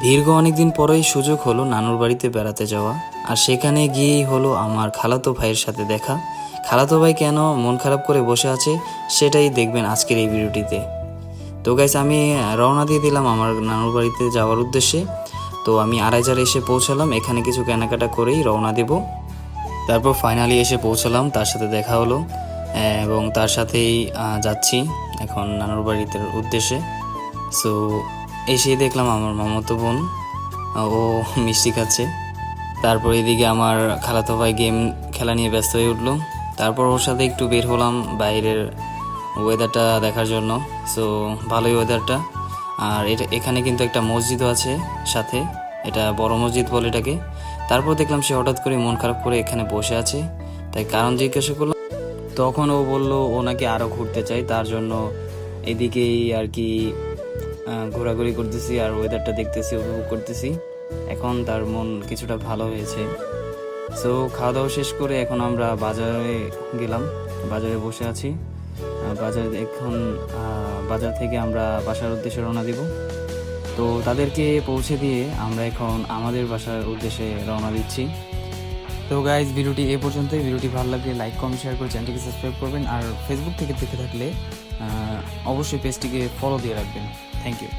দীর্ঘ অনেকদিন পরেই সুযোগ হলো নানুর বাড়িতে বেড়াতে যাওয়া। আর সেখানে গিয়েই হলো আমার খালাতো ভাইয়ের সাথে দেখা। খালাতো ভাই কেন মন খারাপ করে বসে আছে সেটাই দেখবেন আজকের এই ভিডিওটিতে। তো গাইস, আমি রওনা দিয়ে দিলাম আমার নানুর বাড়িতে যাওয়ার উদ্দেশ্যে। তো আমি আড়াইজারে এসে পৌঁছালাম, এখানে কিছু কেনাকাটা করেই রওনা দেব। তারপর ফাইনালি এসে পৌঁছালাম, তার সাথে দেখা হলো এবং তার সাথেই যাচ্ছি এখন নানুর বাড়িতে উদ্দেশ্যে। সো এসেই দেখলাম আমার মামাতো বোন ও মিষ্টি খাচ্ছে। তারপর এদিকে আমার খালাতো ভাই গেম খেলা নিয়ে ব্যস্ত হয়ে উঠলো। তারপর ওর সাথে একটু বের হলাম বাইরের ওয়েদারটা দেখার জন্য। সো ভালোই ওয়েদারটা। আর এখানে কিন্তু একটা মসজিদও আছে সাথে, এটা বড় মসজিদ বলে এটাকে। তারপর দেখলাম সে হঠাৎ করে মন খারাপ করে এখানে বসে আছে, তাই কারণ জিজ্ঞাসা করলাম। তখন ও বলল ও নাকি আরও ঘুরতে চাই, তার জন্য এদিকেই আর কি ঘোরাঘুরি করতেছি আর ওয়েদারটা দেখতেছি, উপভোগ করতেছি। এখন তার মন কিছুটা ভালো হয়েছে। সো খাওয়া দাওয়া শেষ করে এখন আমরা বাজারে গেলাম, বাজারে বসে আছি। বাজার থেকে আমরা বাসার উদ্দেশ্যে রওনা দিব। তো তাদেরকে পৌঁছে দিয়ে আমরা এখন আমাদের বাসার উদ্দেশ্যে রওনা দিচ্ছি। তো গাইজ, ভিডিওটি এ পর্যন্তই। ভিডিওটি ভালো লাগলে লাইক কমেন্ট শেয়ার করে চ্যানেলটিকে সাবস্ক্রাইব করবেন। আর ফেসবুক থেকে দেখে থাকলে অবশ্যই পেজটিকে ফলো দিয়ে রাখবেন। Thank you.